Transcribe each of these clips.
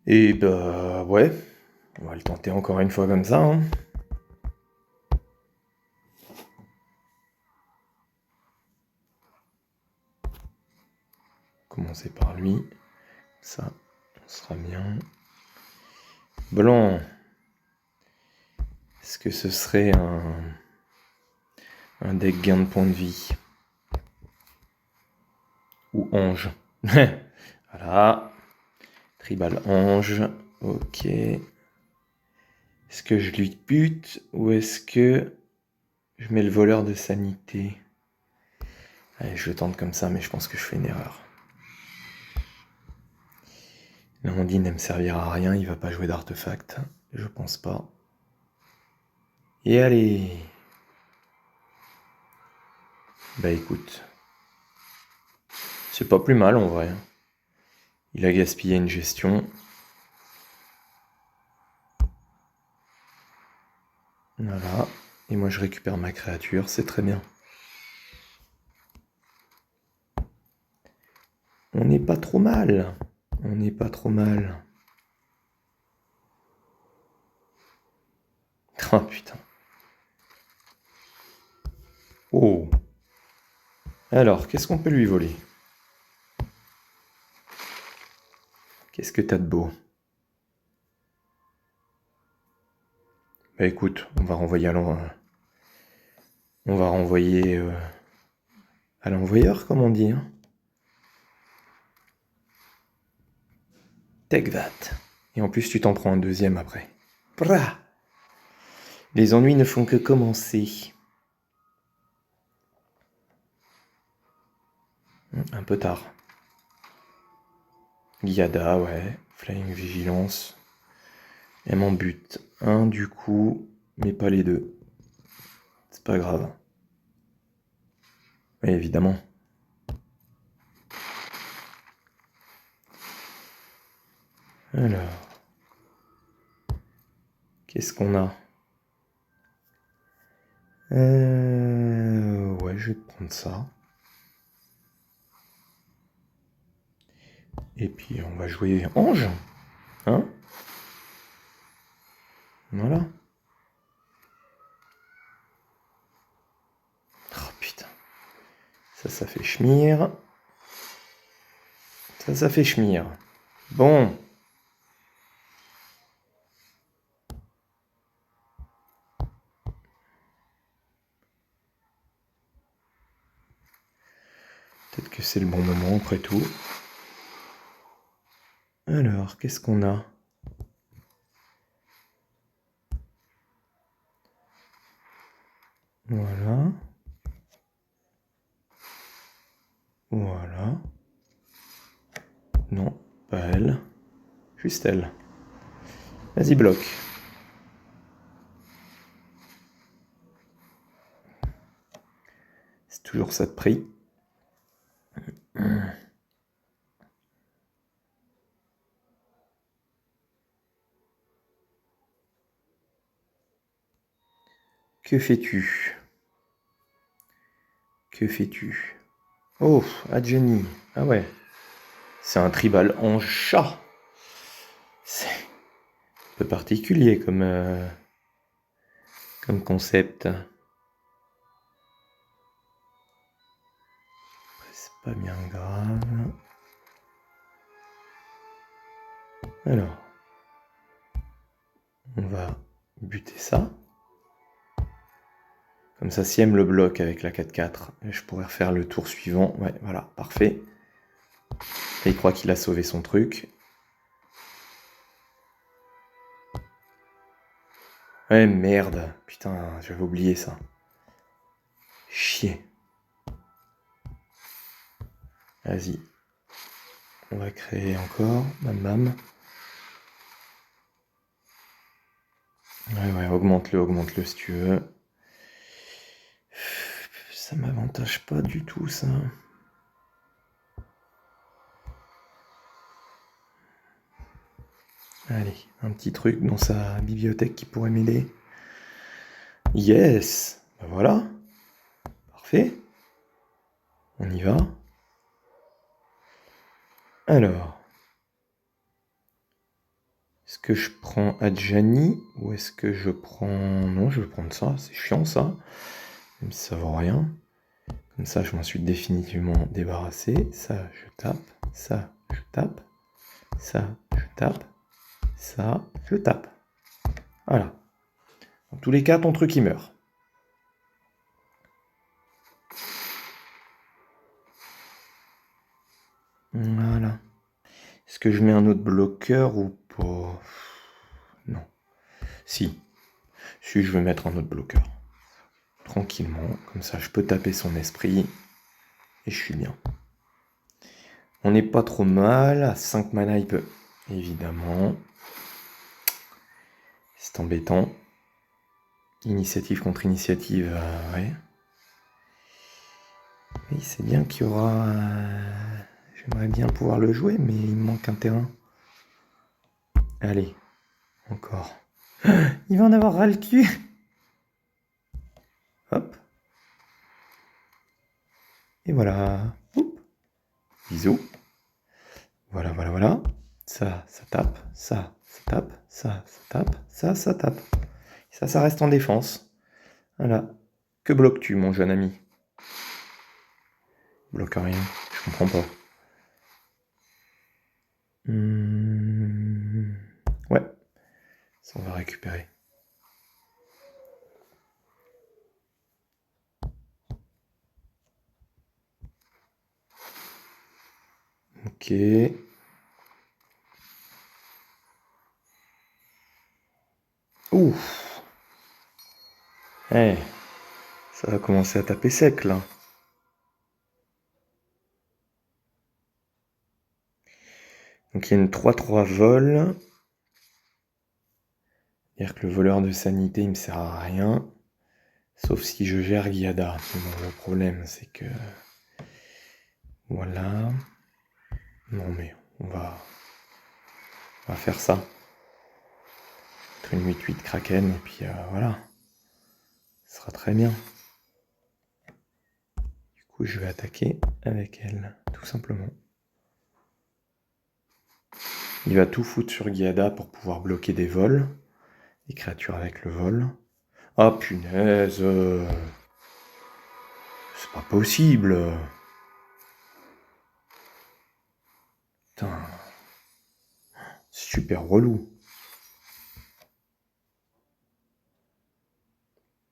Et bah ouais, on va le tenter encore une fois comme ça, hein. Commencer par lui, ça, on sera bien. Blanc, est-ce que ce serait un deck gain de points de vie? Ou ange? Voilà, tribal ange, ok. Est-ce que je lui bute ou est-ce que je mets le voleur de sanité? Allez, je le tente comme ça, mais je pense que je fais une erreur. L'Amandine ne me servira à rien, il va pas jouer d'artefact. Je pense pas. Et allez! Bah écoute, c'est pas plus mal en vrai. Il a gaspillé une gestion. Voilà. Et moi je récupère ma créature, c'est très bien. On n'est pas trop mal. On n'est pas trop mal. Oh putain. Oh. Alors, qu'est-ce qu'on peut lui voler? Qu'est-ce que t'as de beau? Bah écoute, on va renvoyer à l'envoyeur, comme on dit, hein. Take that. Et en plus, tu t'en prends un deuxième après. Prah. Les ennuis ne font que commencer. Un peu tard. Yada, ouais. Flying Vigilance. Elle m'en bute un du coup, mais pas les deux. C'est pas grave. Oui, évidemment. Alors. Qu'est-ce qu'on a? Ouais, je vais te prendre ça. Et puis on va jouer Ange. Hein? Voilà. Oh putain. Ça fait schmire. Ça fait schmire. Bon. Peut-être que c'est le bon moment après tout. Alors, qu'est-ce qu'on a? Voilà. Voilà. Non, pas elle. Juste elle. Vas-y, bloque. C'est toujours ça de prix. Que fais-tu? Que fais-tu? Oh, Adjani. Ah ouais. C'est un tribal en chat. C'est un peu particulier comme concept. C'est pas bien grave. Alors, on va buter ça. Comme ça, si elle me le bloque avec la 4-4, je pourrais refaire le tour suivant. Ouais, voilà, parfait. Et il croit qu'il a sauvé son truc. Ouais, merde. Putain, j'avais oublié ça. Chier. Vas-y. On va créer encore. Bam bam. Ouais, augmente-le si tu veux. Ça m'avantage pas du tout, ça. Allez, un petit truc dans sa bibliothèque qui pourrait m'aider. Yes! Ben voilà. Parfait. On y va. Alors. Est-ce que je prends Adjani ou est-ce que je prends... Non, je vais prendre ça. C'est chiant ça. Même si ça vaut rien. Comme ça, je m'en suis définitivement débarrassé. Ça, je tape. Ça, je tape. Ça, je tape. Ça, je tape. Voilà. Dans tous les cas, ton truc, il meurt. Voilà. Est-ce que je mets un autre bloqueur ou pas? Non. Si. Si, je vais mettre un autre bloqueur. Tranquillement. Comme ça, je peux taper son esprit. Et je suis bien. On n'est pas trop mal. À 5 mana, il peut... Évidemment. C'est embêtant. Initiative contre initiative, ouais. Oui, c'est bien qu'il y aura... J'aimerais bien pouvoir le jouer, mais il me manque un terrain. Allez, encore. Il va en avoir ras le cul. Hop. Et voilà. Oup. Bisous. Voilà, voilà, voilà. Ça tape. Ça tape. Ça tape. Ça tape. Ça reste en défense. Voilà. Que bloques-tu, mon jeune ami? Bloque rien. Je comprends pas. Ouais. Ça, on va récupérer. Ok. Ouf. Eh, ça va commencer à taper sec, là. Donc il y a une 3-3 vol. C'est-à-dire que le voleur de sanité, il me sert à rien. Sauf si je gère Giada. Mais bon, le problème, c'est que... Voilà. Non, mais on va faire ça. Mettre une 8-8 Kraken, et puis voilà. Ce sera très bien. Du coup, je vais attaquer avec elle, tout simplement. Il va tout foutre sur Giada pour pouvoir bloquer des vols. Des créatures avec le vol. Ah, punaise! C'est pas possible! Putain! Super relou!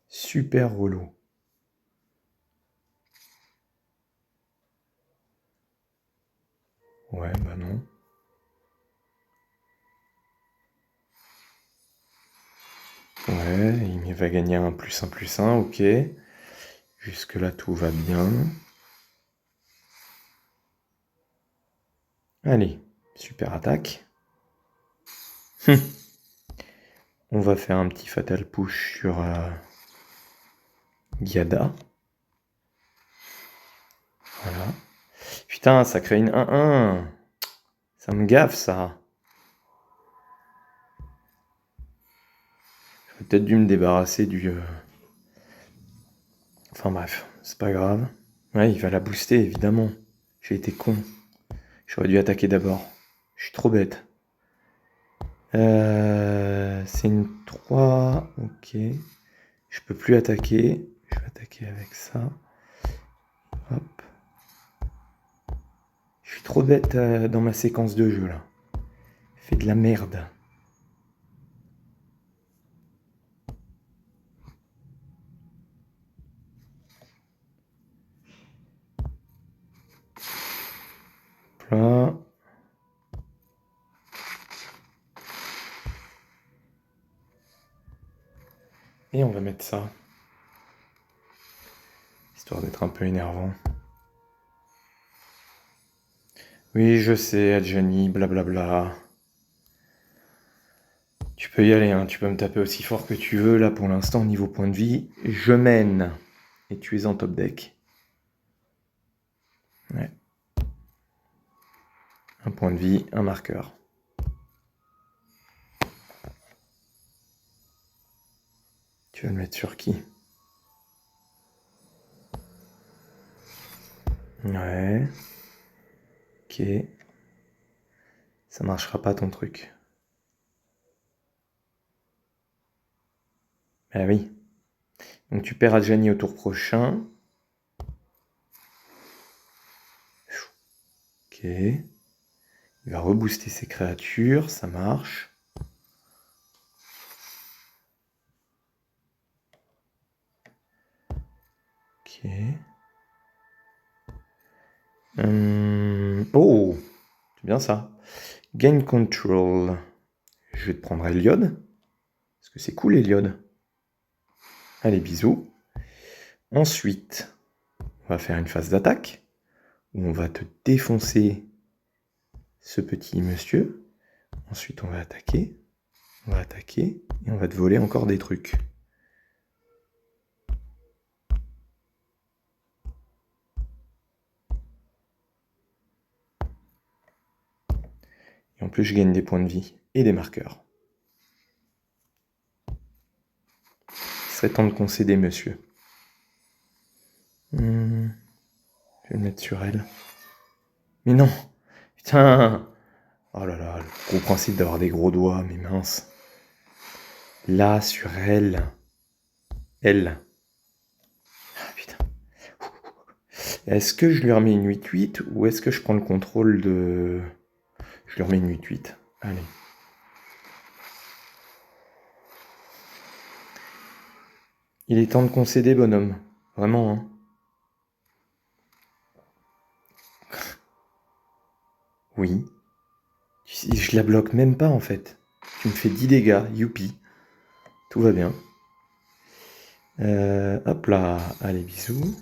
Super relou! Ouais, bah non. Ouais, il va gagner un +1/+1, ok. Jusque-là, tout va bien. Allez, super attaque. On va faire un petit fatal push sur Giada. Voilà. Putain, ça crée une 1-1. Ça me gaffe, ça. J'aurais peut-être dû me débarrasser du... Enfin bref, c'est pas grave. Ouais, il va la booster, évidemment. J'ai été con. J'aurais dû attaquer d'abord. Je suis trop bête. C'est une 3. Ok. Je peux plus attaquer. Je vais attaquer avec ça. Hop. Je suis trop bête dans ma séquence de jeu, là. Fait de la merde. Là. Et on va mettre ça. Histoire d'être un peu énervant. Oui, je sais, Adjani, blablabla. Tu peux y aller, hein. Tu peux me taper aussi fort que tu veux. Là, pour l'instant, niveau point de vie, je mène. Et tu es en top deck. Ouais. Un point de vie, un marqueur. Tu vas le mettre sur qui? Ouais. Ok. Ça marchera pas ton truc. Ah oui. Donc tu perds Adjani au tour prochain. Ok. Il va rebooster ses créatures, ça marche. Ok. Oh, c'est bien ça. Gain Control. Je vais te prendre Eliod. Parce que c'est cool, Eliod. Allez, bisous. Ensuite, on va faire une phase d'attaque. Où on va te défoncer ce petit monsieur. Ensuite, on va attaquer. On va attaquer. Et on va te voler encore des trucs. Et en plus, je gagne des points de vie et des marqueurs. Il serait temps de concéder, monsieur. Je vais le mettre sur elle. Mais non! Putain! Oh là là, le gros principe d'avoir des gros doigts, mais mince. Là, sur elle. Elle. Ah putain. Est-ce que je lui remets une 8-8 ou est-ce que je prends le contrôle de... Je lui remets une 8-8. Allez. Il est temps de concéder, bonhomme. Vraiment, hein. Oui. Je la bloque même pas, en fait. Tu me fais 10 dégâts, youpi. Tout va bien. Hop là. Allez, bisous.